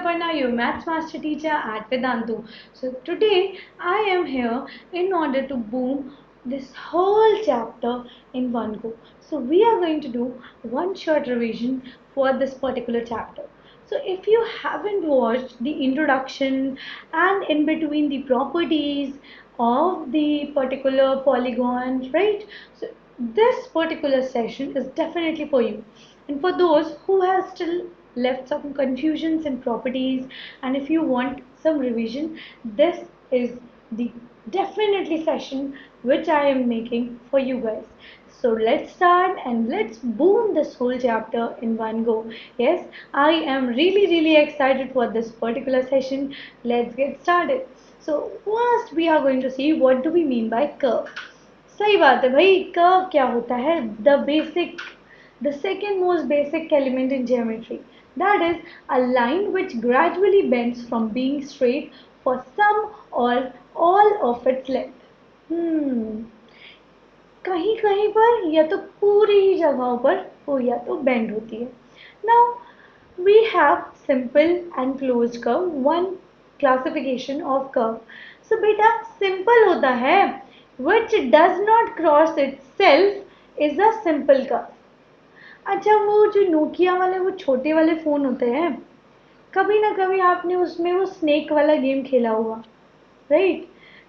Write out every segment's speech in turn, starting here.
Aparna, your maths master teacher at Vedantu. So today I am here in order to boom this whole chapter in one go. So we are going to do one short revision for this particular chapter. So if you haven't watched the introduction and in between the properties of the particular polygon, right? So this particular session is definitely for you. And for those who have still left some confusions in properties, and if you want some revision, this is the definitely session which I am making for you guys. So let's start and let's boom this whole chapter in one go. Yes, I am really excited for this particular session. Let's get started. So first we are going to see what do we mean by curve. सही बात है भाई, curve क्या होता है? The second most basic element in geometry, that is a line which gradually bends from being straight for some or all of its length. कहीं कहीं पर या तो पूरी ही जगहों पर वो या तो बेंड होती है. Now we have simple and closed curve, one classification of curve. So बेटा simple होता है which does not cross itself is a simple curve. अच्छा, वो जो नोकिया वाले वो छोटे वाले फ़ोन होते हैं, कभी ना कभी आपने उसमें वो स्नेक वाला गेम खेला होगा, राइट?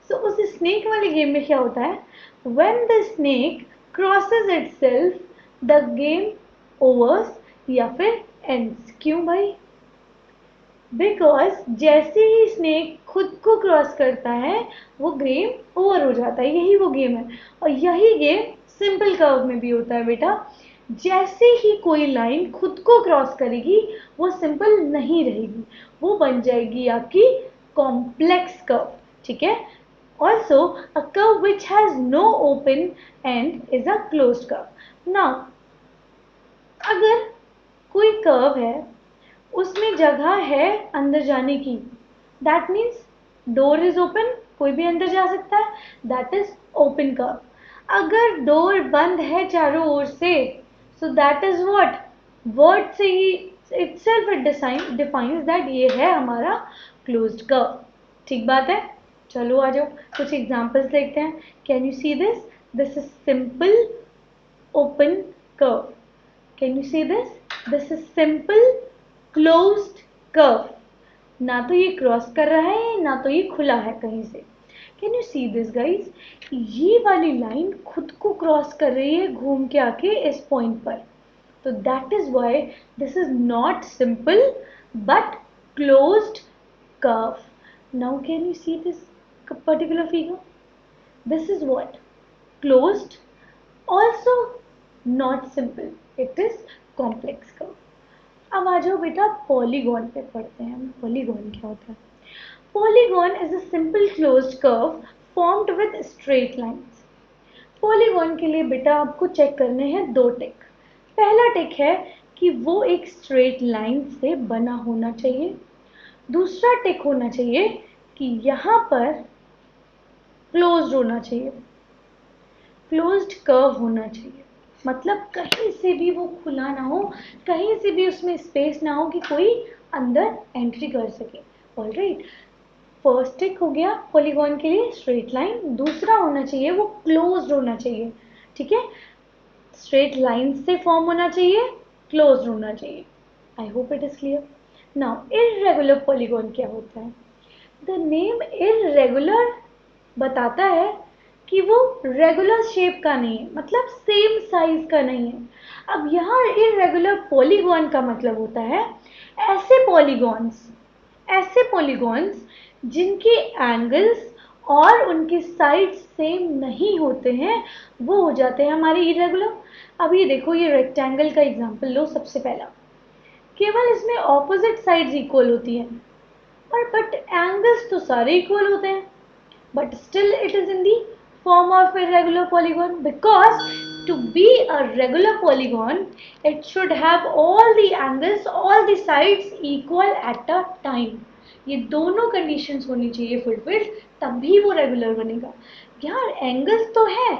सो उस स्नेक वाले गेम में क्या होता है? When the snake crosses itself the game overs या फिर एंड्स. क्यों भाई? बिकॉज जैसे ही स्नेक खुद को क्रॉस करता है वो गेम ओवर हो जाता है. यही वो गेम है और यही गेम सिंपल कर्व में भी होता है बेटा. जैसे ही कोई लाइन खुद को क्रॉस करेगी वो सिंपल नहीं रहेगी, वो बन जाएगी आपकी कॉम्प्लेक्स कर्व. ठीक है? Also a curve which has no open end is a closed curve. Now अगर कोई कर्व है उसमें जगह है अंदर जाने की, that means door is open, कोई भी अंदर जा सकता है, दैट इज ओपन कर्व. अगर डोर बंद है चारों ओर से, सो दैट इज व्हाट, वर्ड से ही itself it defines that ये है हमारा क्लोज्ड कर्व. ठीक बात है? चलो आ जाओ कुछ एग्जांपल्स देखते हैं. Can you see this? This is simple open curve. Can you see this? This is simple closed curve. ना तो ये क्रॉस कर रहा है ना तो ये खुला है कहीं से. Can you see this guys? ये वाली लाइन खुद को क्रॉस कर रही है घूम के आके इस पॉइंट पर. तो that is why this is not simple but closed curve. Now can you see this particular figure? This is what? Closed, also not simple, it is complex curve. अब आ जाओ बेटा पॉलीगॉन पे पढ़ते हैं. पॉलीगॉन क्या होता है? Polygon is a simple closed curve formed with straight lines. Polygon के लिए बेटा आपको चेक करने हैं दो टिक. पहला टिक है कि वो एक स्ट्रेट लाइन से बना होना चाहिए. दूसरा टिक होना चाहिए कि यहाँ पर क्लोज्ड होना चाहिए, क्लोज्ड कर्व होना चाहिए. मतलब कहीं से भी वो खुला ना हो, कहीं से भी उसमें स्पेस ना हो कि कोई अंदर एंट्री कर सके. ऑलराइट, फर्स्ट टिक हो गया पॉलीगॉन के लिए स्ट्रेट लाइन. दूसरा होना चाहिए वो क्लोज्ड होना चाहिए. ठीक है? स्ट्रेट लाइन से फॉर्म होना चाहिए, क्लोज्ड होना चाहिए. आई hope it is clear. Now irregular polygon क्या होता है? द नेम इर्रेगुलर बताता है कि वो रेगुलर शेप का नहीं है, मतलब सेम साइज का नहीं है. अब यहाँ इर्रेगुलर पॉलीगॉन का मतलब होता है ऐसे पॉलीगॉन्स जिनके एंगल्स और उनके साइड्स सेम नहीं होते हैं, वो हो जाते हैं हमारे इरेगुलर. अब ये देखो, ये रेक्टेंगल का एग्जांपल लो. सबसे पहला, केवल इसमें ऑपोजिट साइड्स इक्वल होती हैं और बट एंगल्स तो सारे इक्वल होते हैं, but still it is in the form of irregular polygon, because to be a regular polygon it should have all the angles, all the sides equal at a time. ये दोनों conditions होनी चाहिए fulfilled, तभी वो regular बनेगा. यार angles तो है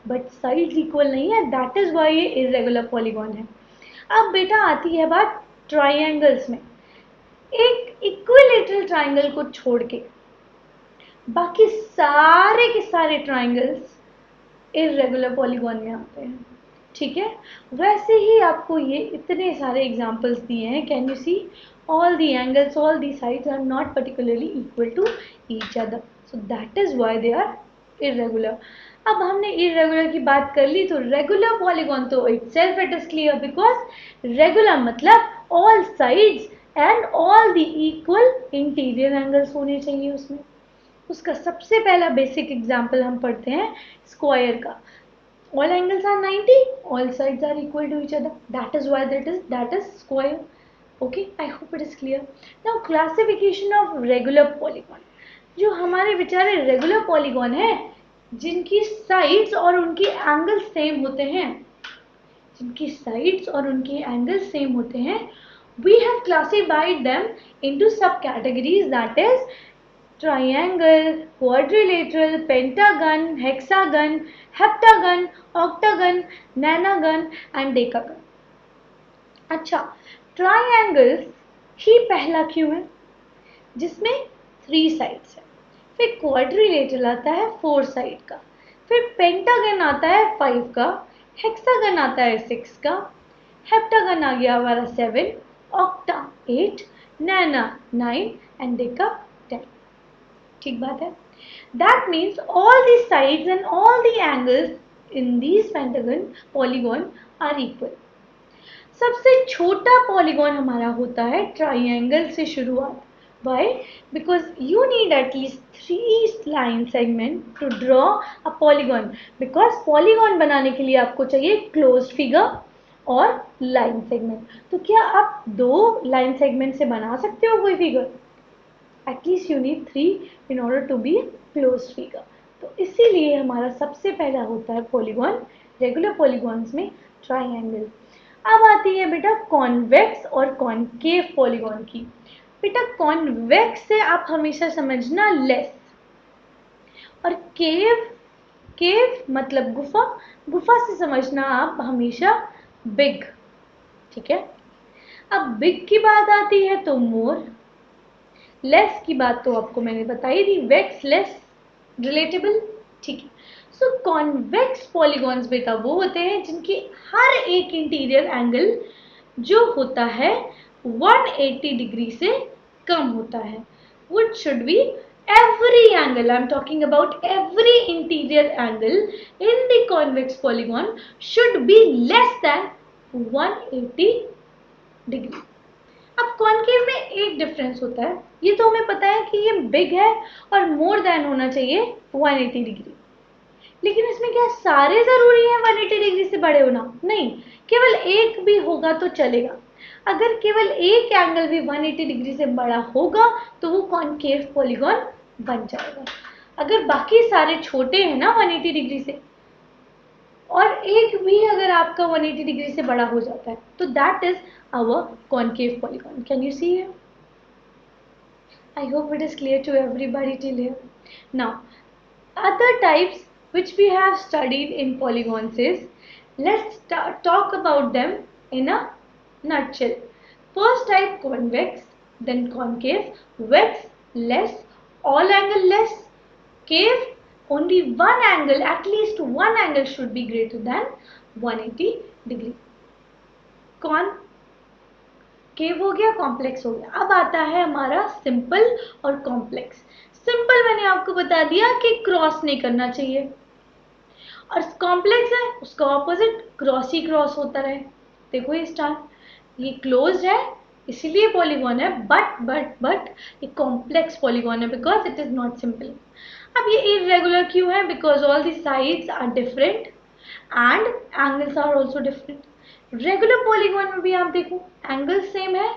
बट साइड्स इक्वल नहीं है, दैट इज वाई ये इरेगुलर पॉलीगॉन है. अब बेटा आती है बात ट्राइंगल्स में. एक इक्विलेटरल ट्राइंगल को छोड़ के बाकी सारे के सारे ट्राइंगल्स इर्रेगुलर पॉलीगॉन में आते हैं, ठीक है। वैसे ही आपको ये इतने सारे एग्जांपल्स दिए हैं। Can you see all the angles, all the sides are not particularly equal to each other, so that is why they are irregular. अब हमने इर्रेगुलर की बात कर ली, तो रेगुलर पॉलीगॉन तो itself it is clear, because regular मतलब all sides and all the equal interior angles होने चाहिए उसमें। उसका सबसे पहला बेसिक एग्जांपल हम पढ़ते हैं स्क्वायर का। all angles are 90, all sides are equal to each other, that is why that is square. Okay, I hope it is clear. Now classification of regular polygon, जो हमारे बेचारे रेगुलर पॉलीगॉन है जिनकी sides और उनके angle same होते हैं, जिनकी साइड्स और उनके एंगल सेम होते हैं, we have classified them into sub categories, that is triangle, quadrilateral, pentagon, hexagon, heptagon, octagon, nanagon and decagon. अच्छा, ट्राइंगल्स ही पहला क्यों है जिसमें 3 साइड्स है, फिर क्वाड्रिलेटरल आता है 4 साइड का, फिर पेंटागन आता है 5 का, हेक्सागन आता है 6 का, हेप्टागन आ गया हमारा 7, ऑक्टा 8, नैना 9 एंड डेका 10। ठीक बात है। That means all the sides and all the angles in these pentagon polygon are equal. सबसे छोटा पॉलीगॉन हमारा होता है ट्राइंगल से शुरुआत। Why? Because you need at least 3 line segment to draw a polygon. Because polygon बनाने के लिए आपको चाहिए closed figure और line segment। तो क्या आप 2 line segment से बना सकते हो कोई figure? At least you need 3 in order to be closed figure. तो इसीलिए हमारा सबसे पहला होता है पॉलीगॉन, रेगुलर पॉलीगॉन्स में ट्राइंगल। अब आती है बेटा कॉन्वेक्स और कॉनकेव पॉलीगॉन की। बेटा कॉन्वेक्स से आप हमेशा समझना लेस, और केव मतलब गुफा, गुफा से समझना आप हमेशा बिग, ठीक है। अब बिग की बात आती है तो मोर, लेस की बात तो आपको मैंने बताई थी, वेक्स लेस रिलेटेबल, ठीक है। सो कॉन्वेक्स पॉलीगॉन्स बेटा वो होते हैं जिनके हर एक इंटीरियर एंगल जो होता है 180 डिग्री से कम होता है। Which should be every angle, I'm talking about every interior angle in the convex polygon should be less than 180 degree. अब कॉनकेव में एक डिफरेंस होता है, ये तो हमें पता है कि ये बिग है और मोर देन होना चाहिए 180 डिग्री, लेकिन इसमें क्या सारे जरूरी है 180 डिग्री से बड़े होना? नहीं, केवल एक भी होगा तो चलेगा। अगर केवल एक एंगल भी 180 डिग्री से बड़ा होगा तो वो कॉनकेव पॉलीगॉन बन जाएगा। अगर बाकी सारे छोटे हैं ना 180 डिग्री से, और एक भी अगर आपका 180 डिग्री से बड़ा हो जाता है तो that is our concave polygon. Can you see here? I hope it is clear to everybody till here. Now, other types which we have studied in polygons is, let's talk about them in a nutshell. First type convex, then concave, vex less, all angle less, cave only one angle, at least one angle should be greater than 180 degree. केव हो गया, complex हो गया। अब आता है हमारा simple और complex. Simple मैंने आपको बता दिया कि क्रॉस नहीं करना चाहिए, और कॉम्प्लेक्स है उसका ऑपोजिट क्रॉस ही क्रॉस होता रहे। देखो ये स्टार, ये क्लोज है इसीलिए पॉलीगॉन है, बट ये कॉम्प्लेक्स पॉलीगॉन है because it is not simple. अब ये इरेगुलर क्यों है? Because all the sides are different and angles are also different. Regular polygon में भी आप देखो एंगल सेम है,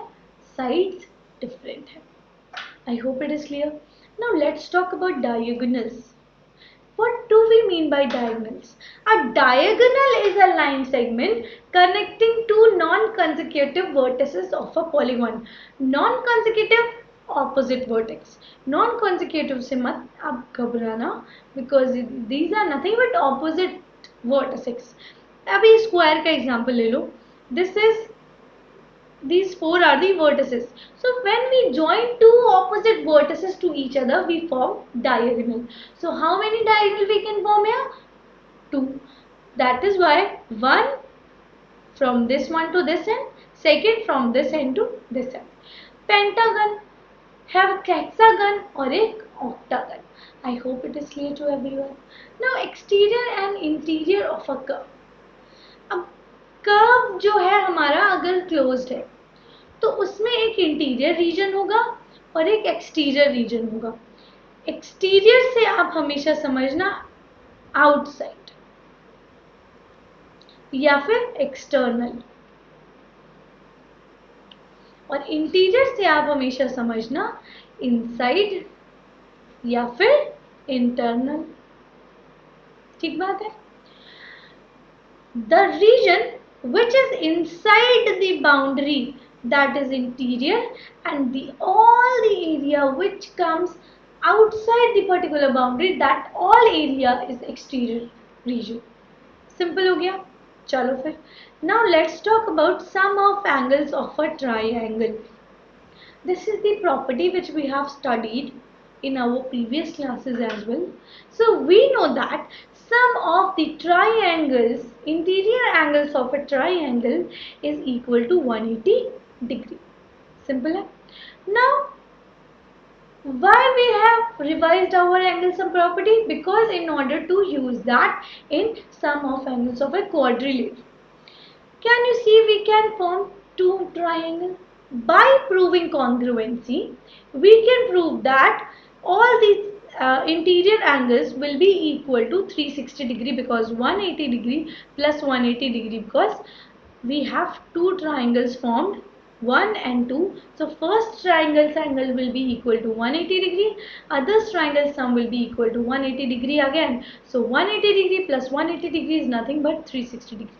साइड्स डिफरेंट है। I hope it is clear. Now let's talk about diagonals. What do we mean by diagonals? A diagonal is a line segment connecting two non-consecutive vertices of a polygon. Non-consecutive opposite vertex. Non-consecutive से मत आप घबराना because these are nothing but opposite vertices. अभी square का example ले लो। This is these four are the vertices. So when we join two opposite vertices to each other, we form diagonal. So how many diagonal we can form here? 2. That is why one from this one to this end, second from this end to this end. Pentagon have hexagon और एक octagon. I hope it is clear to everyone. Now exterior and interior of a curve. अब curve जो है हमारा अगर closed है तो उसमें एक इंटीरियर रीजन होगा और एक एक्सटीरियर रीजन होगा. एक्सटीरियर से आप हमेशा समझना आउटसाइड या फिर एक्सटर्नल, और इंटीरियर से आप हमेशा समझना इनसाइड या फिर इंटरनल. ठीक बात है. The region which is inside the boundary, that is interior, and all the area which comes outside the particular boundary, that all area is exterior region. Simple हो गया. चलो फिर. Now let's talk about sum of angles of a triangle. This is the property which we have studied in our previous classes as well. So we know that sum of the triangles, interior angles of a triangle is equal to 180 degree. Simple है. Now why we have revised our angle sum property? Because in order to use that in sum of angles of a quadrilateral. Can you see we can form two triangles? By proving congruency, we can prove that all these interior angles will be equal to 360 degree, because 180 degree plus 180 degree, because we have two triangles formed, 1 and 2. So first triangle's angle will be equal to 180 degree, other's triangle sum will be equal to 180 degree again. So 180 degree plus 180 degree is nothing but 360 degree.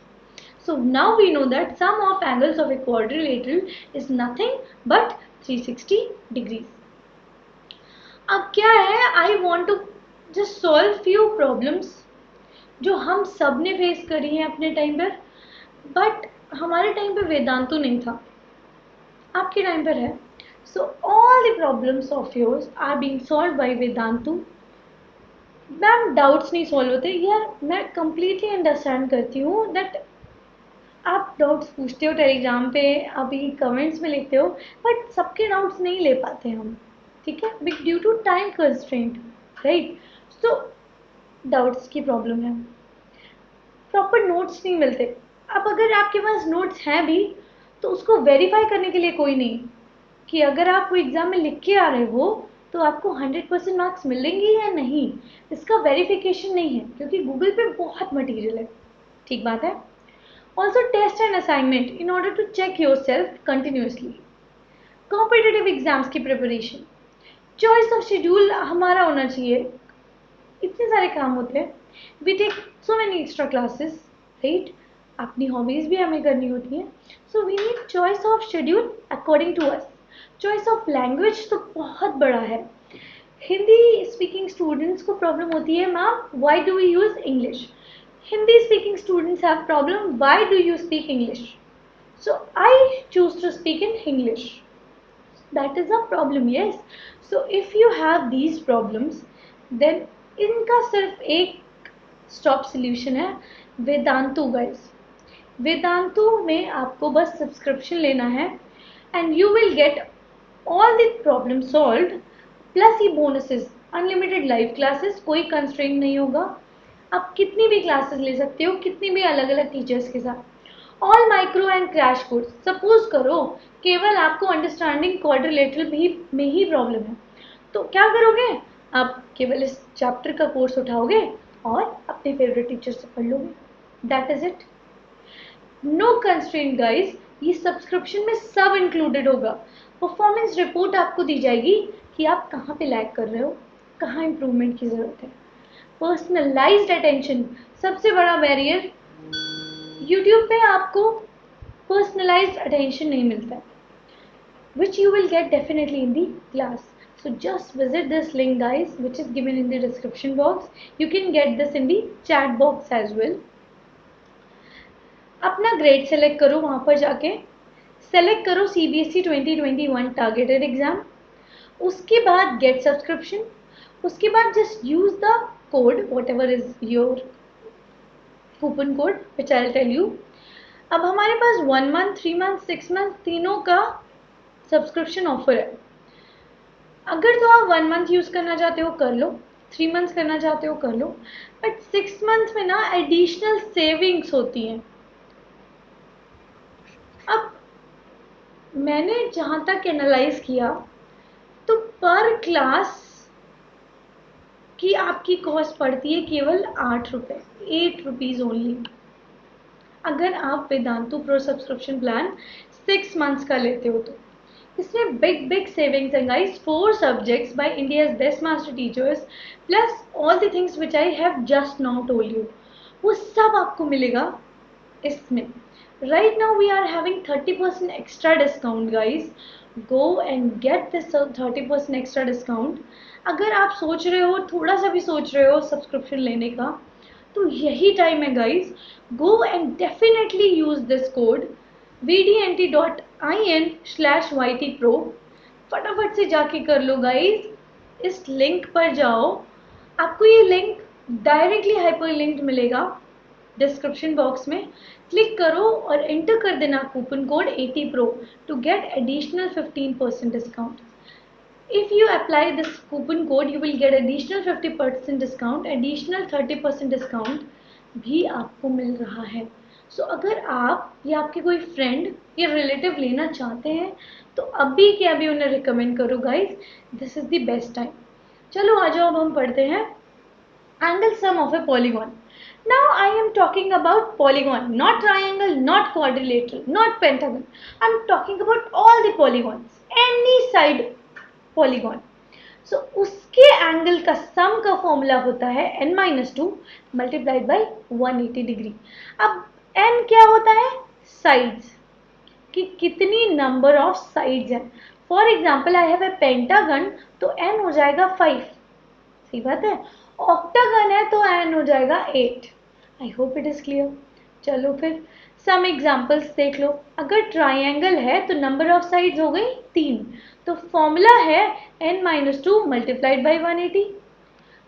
So now we know that sum of angles of a quadrilateral is nothing but 360 degrees. अब क्या है, I want to just solve few problems जो हम सब ने face करी हैं अपने टाइम पर, बट हमारे टाइम पे वेदांतु नहीं था, आपके टाइम पर है. So all the problems of yours are being solved by Vedantu. Ma'am doubts नहीं सॉल्व होते यार, मैं completely अंडरस्टैंड करती हूँ दैट आप डाउट्स पूछते हो टेलीग्राम पे, अभी कमेंट्स में लिखते हो, बट सबके डाउट्स नहीं ले पाते हम. ठीक है, big due to time constraint, right. So doubts की प्रॉब्लम है, प्रॉपर नोट्स नहीं मिलते. अब अगर आपके पास नोट्स हैं भी तो उसको वेरीफाई करने के लिए कोई नहीं कि अगर आप वो एग्ज़ाम में लिख के आ रहे हो तो आपको 100% मार्क्स मिलेंगे या नहीं, इसका वेरिफिकेशन नहीं है, क्योंकि गूगल पे बहुत मटेरियल है. ठीक बात है. Also test and assignment in order to check yourself continuously. Competitive exams की preparation. Choice of schedule हमारा होना चाहिए. इतने सारे काम होते हैं. We take so many extra classes, right? अपनी hobbies भी हमें करनी होती हैं. So we need choice of schedule according to us. Choice of language तो बहुत बड़ा है. हिंदी speaking students को problem होती है, ma'am why do we use English? Hindi speaking students have problem, why do you speak English? So I choose to speak in English. That is a problem, yes. So if you have these problems, then इनका सिर्फ एक stop solution है, Vedantu guys. Vedantu में आपको बस subscription लेना है and you will get all the problem solved plus ये बोनसेस, अनलिमिटेड लाइव क्लासेस, कोई कंस्ट्रेंट नहीं होगा. आप कितनी भी क्लासेस ले सकते हो, कितनी भी अलग अलग टीचर्स के साथ. All micro and crash course. Suppose करो केवल आपको अंडरस्टैंडिंग क्वाड्रिलेटरल भी में ही प्रॉब्लम है, तो क्या करोगे, आप केवल इस चैप्टर का कोर्स उठाओगे और अपने फेवरेट टीचर से पढ़ लोगे. That is it. No constraint guys, ये सब्सक्रिप्शन में सब इंक्लूडेड होगा. परफॉर्मेंस रिपोर्ट आपको दी जाएगी कि आप कहाँ पे लैग कर रहे हो, कहाँ इंप्रूवमेंट की ज़रूरत है. पर्सनलाइज्ड अटेंशन, सबसे बड़ा बैरियर. यूट्यूब पे आपको पर्सनलाइज्ड अटेंशन नहीं मिलता है, which you will get definitely in the class. So just visit this link guys, which is given in the description box. You can get this in the chat box as well. अपना grade select करो वहाँ पर जाके. Select करो CBSE 2021 targeted exam, उसके बाद gate subscription, उसके बाद just use the code whatever is your coupon code which I tell you. अब हमारे पास 1 मंथ, 3 मंथ, 6 मंथ तीनों का सब्सक्रिप्शन ऑफर है। अगर तो आप 1 मंथ यूज करना चाहते हो कर लो, 3 मंथ करना चाहते हो कर लो, बट 6 मंथ में ना एडिशनल सेविंग्स होती हैं। अब मैंने जहां तक एनालाइज किया तो पर क्लास की आपकी कॉस्ट पड़ती है केवल 8 रुपए, 8 रुपीज ओनली। अगर आप Vedantu pro subscription plan 6 months का लेते हो तो इसमें बिग सेविंग्स हैं guys. 4 subjects by India's best master teachers plus all the things which I have just now told you, वो सब आपको मिलेगा इसमें। Right now we are having 30% extra discount guys, go and get this 30% extra discount. अगर आप सोच रहे हो, थोड़ा सा भी सोच रहे हो सब्सक्रिप्शन लेने का, तो यही टाइम है guys, go and definitely use this code vdnt.in/ytpro। फटाफट से जाके कर लो गाइस, इस लिंक पर जाओ, आपको ये लिंक डायरेक्टली हाइपर लिंक्ड मिलेगा डिस्क्रिप्शन बॉक्स में, क्लिक करो और एंटर कर देना coupon code 80pro to get additional 15% discount. If you apply this coupon code, you will get additional 50% discount, additional 30% discount भी आपको मिल रहा है। सो अगर आप या आपके कोई फ्रेंड या रिलेटिव लेना चाहते हैं तो अभी के अभी उन्हें रिकमेंड करो guys, this is the best time. चलो आ जाओ, अब हम पढ़ते हैं angle sum of a polygon. Now I am talking about polygon, not triangle, not quadrilateral, not pentagon. I am talking about all the polygons, any side polygon. So उसके angle का सम का formula होता है n-2 मल्टीप्लाइड बाई 180 डिग्री। अब n क्या होता है? Sides, कि कितनी नंबर ऑफ साइड्स हैं। For example I have a pentagon, तो n हो जाएगा 5, सही बात है। ऑक्टागन है तो n हो जाएगा 8। आई होप इट इज क्लियर। चलो फिर सम एग्जाम्पल्स देख लो। अगर ट्राइंगल है तो नंबर ऑफ साइड्स हो गई 3, तो फॉर्मूला है n-2 मल्टीप्लाइड बाई 180,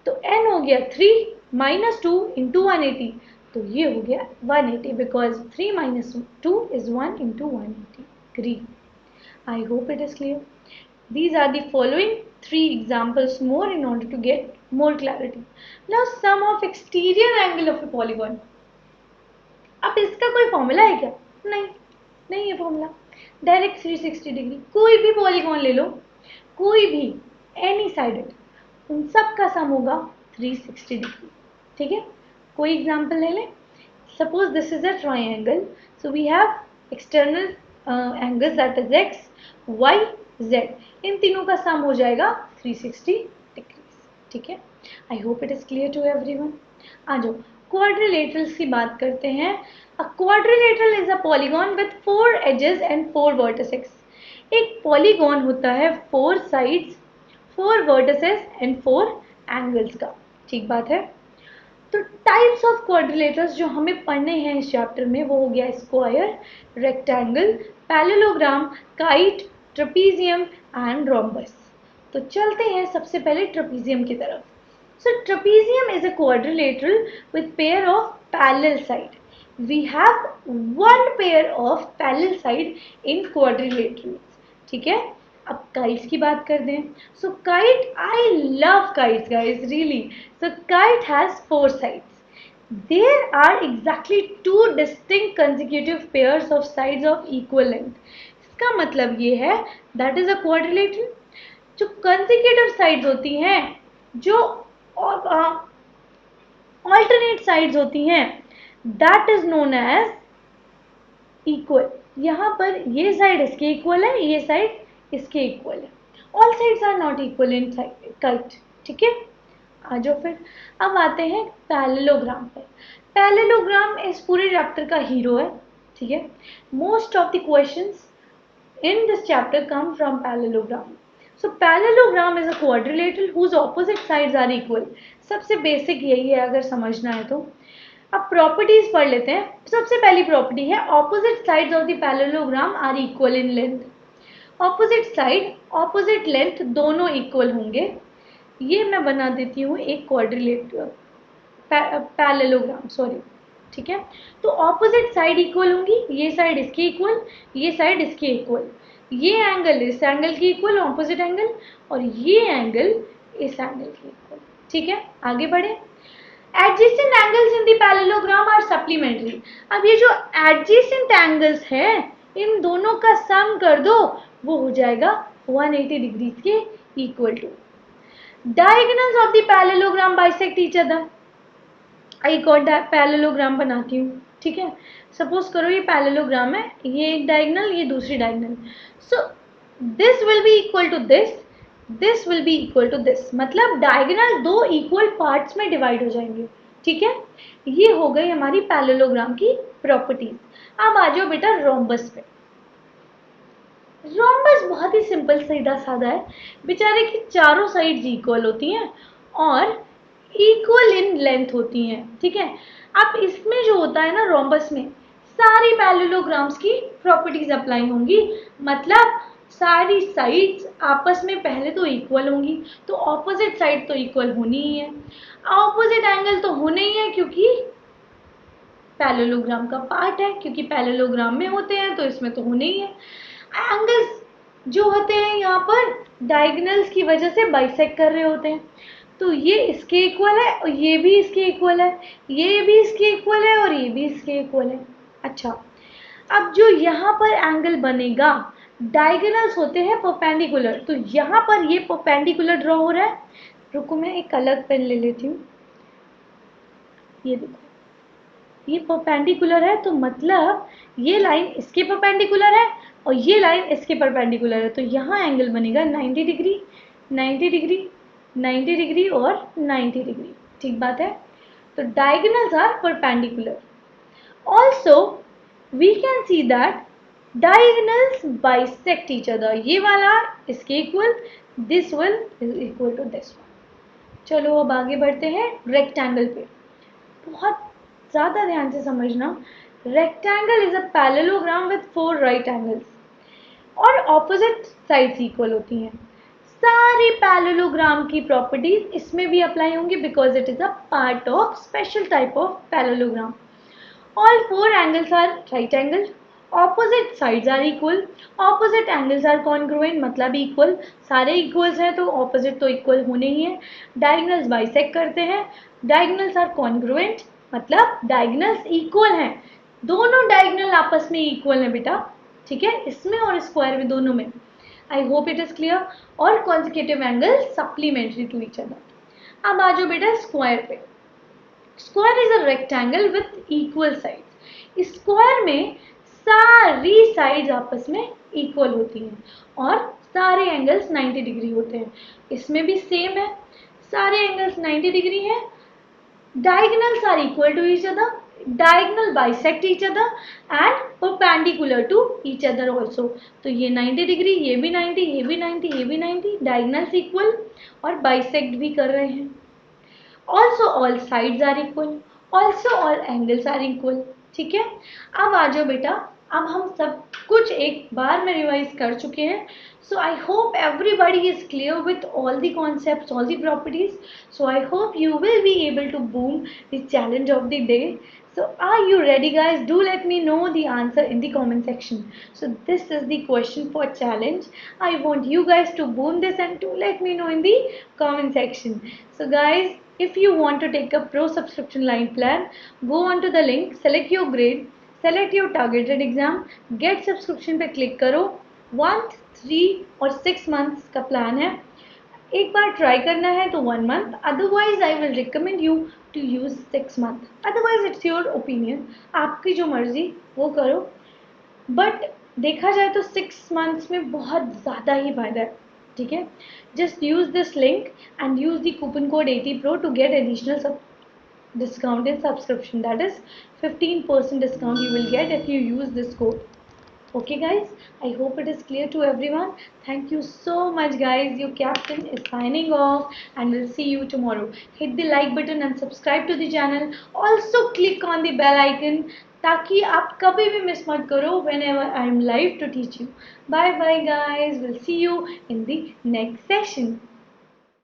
तो n हो गया 3 माइनस 2 इंटू 180, तो ये हो गया 180 because 3 minus 2 is 1 into 180। Green. I hope it is clear. These are the following 3 examples more in order to get more clarity. Now sum of exterior angle of a polygon. अब इसका कोई formula है क्या? नहीं, नहीं है formula. Direct 360 degree, कोई भी पॉलीगॉन ले लो, कोई भी एनी साइडेड, उन सब का सम होगा 360 डिग्री। ठीक है, कोई एग्जाम्पल ले लें। Suppose this is a triangle, so we have external angles that is x, y, z, इन तीनों का सम हो जाएगा 360 डिग्री। ठीक है, I hope it is clear to everyone. आ जाओ क्वाड्रिलेटरल्स की बात करते हैं। A quadrilateral is a polygon with 4 edges and 4 vertices. एक पॉलीगॉन होता है 4 साइड्स, 4 वर्टिसेस एंड 4 एंगल्स का। ठीक बात है। तो टाइप्स ऑफ क्वाड्रिलेटरल्स जो हमें पढ़ने हैं इस चैप्टर में वो हो गया square, rectangle, parallelogram, kite, trapezium and rhombus. तो चलते हैं सबसे पहले ट्रेपीजियम की तरफ। So trapezium is a quadrilateral with pair of parallel side. We have one pair of parallel side in quadrilaterals. ठीक है, अब kites की बात कर दें। So kite, I love kites guys, really. So kite has 4 sides. There are exactly 2 distinct consecutive pairs of sides of equal length. इसका मतलब ये है that is a quadrilateral। जो consecutive sides होती हैं, जो और ऑल्टरनेट साइड्स होती हैं, that is known as equal. यहाँ पर ये साइड इसके इक्वल है, ये साइड इसके इक्वल है। All sides are not equal in kite. ठीक है, आ जाओ फिर। अब आते हैं पैरेललोग्राम पर। पैरेललोग्राम इस पूरे चैप्टर का हीरो है। ठीक है, most of the questions in this chapter come from parallelogram. So parallelogram is a quadrilateral whose opposite sides are equal. सबसे बेसिक यही है अगर समझना है तो। अब प्रॉपर्टीज पढ़ लेते हैं। सबसे पहली प्रॉपर्टी है opposite sides of the parallelogram are equal in length. Opposite side opposite length दोनों इक्वल होंगे। ये मैं बना देती हूँ एक क्वाड्रिलेटरल पैरेललोग्राम, सॉरी, ठीक है। तो ऑपोजिट साइड इक्वल होंगी, ये साइड इसके इक्वल, ये साइड इसके इक्वल, ये एंगल इस एंगल की इक्वल ऑपोजिट एंगल, और ये एंगल इस एंगल की इक्वल, ठीक है। आगे बढ़े। Adjacent angles in the parallelogram are supplementary. अब ये जो एडजेसेंट एंगल्स है इन दोनों का सम कर दो, वो हो जाएगा 180 डिग्रीज के equal to. Diagonals of the parallelogram bisect each other. एक और पैरेललोग्राम बनाती हूँ, ठीक है। सपोज करो ये पैरेललोग्राम है, ये एक डायगोनल, ये दूसरी diagonal. So this will be equal to this will be equal to this, मतलब डायगोनल दो इक्वल पार्ट्स में डिवाइड हो जाएंगे, ठीक है। ये हो गई हमारी पैरेललोग्राम की प्रॉपर्टीज। अब आ जाओ बेटा रोम्बस पे। रोम्बस बहुत ही सिंपल सीधा साधा है, बेचारे की चारों साइड्स इक्वल होती हैं और इक्वल इन लेंथ होती हैं, ठीक है। अब इसमें जो होता है ना रोम्बस में, सारी पैरेललोग्राम्स की प्रॉपर्टीज अप्लाई होंगी, मतलब सारी साइड्स आपस में पहले तो इक्वल होंगी, तो ऑपोजिट साइड तो इक्वल होनी ही है, ऑपोजिट एंगल तो होने ही है क्योंकि पैरेललोग्राम का पार्ट है, क्योंकि पैरेललोग्राम में होते हैं तो इसमें तो होने ही है। एंगल्स जो होते हैं यहाँ पर डायगोनल्स की वजह से बाइसेक्ट कर रहे होते हैं, तो ये इसके इक्वल है और ये भी इसके इक्वल है, ये भी इसके इक्वल है और ये भी इसके इक्वल है। अच्छा, अब जो यहाँ पर एंगल बनेगा, डायगोनल्स होते हैं परपेंडिकुलर, तो यहाँ पर ये परपेंडिकुलर ड्रॉ हो रहा है। रुको मैं एक अलग पेन ले लेती हूँ। ये देखो, ये परपेंडिकुलर है, तो मतलब ये लाइन इसके परपेंडिकुलर है और ये लाइन इसके परपेंडिकुलर है, तो यहाँ एंगल बनेगा 90 डिग्री, 90 डिग्री, 90 डिग्री और 90 डिग्री, ठीक बात है। तो diagonals are perpendicular. Also we can see that diagonals bisect each other. ये वाला इसके equal, this will is equal to this one. चलो अब आगे बढ़ते हैं रेक्टेंगल पे। बहुत ज़्यादा ध्यान से समझना। Rectangle is a parallelogram with 4 right angles और ऑपोजिट साइड्स इक्वल होती हैं। सारी पैरेललोग्राम की प्रॉपर्टीज इसमें भी अप्लाई होंगी because it is a part of special type of parallelogram. All 4 angles are right angle, opposite sides are equal, opposite angles are congruent, मतलब equal, सारे इक्वल्स हैं तो ऑपोजिट तो इक्वल होने ही है। डायगोनल्स बाइसेक्ट करते हैं, डायगोनल्स आर कॉन्ग्रुएंट, मतलब डायगोनल्स इक्वल हैं, दोनों डायगोनल आपस में इक्वल हैं बेटा, ठीक है, इसमें और स्क्वायर में, दोनों में। I hope it is clear. और consecutive angle supplementary to each other. अब आ जाओ बेटा स्क्वायर पे। Square is a rectangle with equal sides. Square में सारी साइड्स आपस में इक्वल होती हैं और सारे एंगल्स 90 डिग्री होते हैं। इसमें भी सेम है, सारे एंगल्स 90 डिग्री हैं, diagonals are equal to each other, diagonal bisect each other and perpendicular to each other also। तो ये 90 डिग्री, ये भी 90, ये भी 90, ये भी 90, diagonals equal और bisect भी कर रहे हैं। Also all sides are equal, also all angles are equal, ठीक है। अब आ जाओ बेटा, अब हम सब कुछ एक बार में रिवाइज कर चुके हैं। So I hope everybody is clear with all the concepts, all the properties. So I hope you will be able to boom the challenge of the day. So are you ready guys? Do let me know the answer in the comment section. So this is the question for challenge. I want you guys to boom this and to let me know in the comment section. So guys, if you want to take a pro subscription line plan, go on to the link, select your grade, select your targeted exam, get subscription पे click करो। 1, 3 और 6 months का plan है। एक बार try करना है तो 1 month, otherwise I will recommend you to use 6 month, otherwise it's your opinion, आपकी जो मर्जी वो करो। बट देखा जाए तो 6 months में बहुत ज़्यादा ही फायदा है, ठीक है। Just use this link and use the coupon code 80pro to get additional discount in subscription, that is 15% discount you will get if you use this code। Okay, guys, I hope it is clear to everyone. Thank you so much, guys. Your captain is signing off, and we'll see you tomorrow. Hit the like button and subscribe to the channel. Also, click on the bell icon ताकि आप कभी भी miss मत करो whenever I am live to teach you. Bye bye, guys. We'll see you in the next session.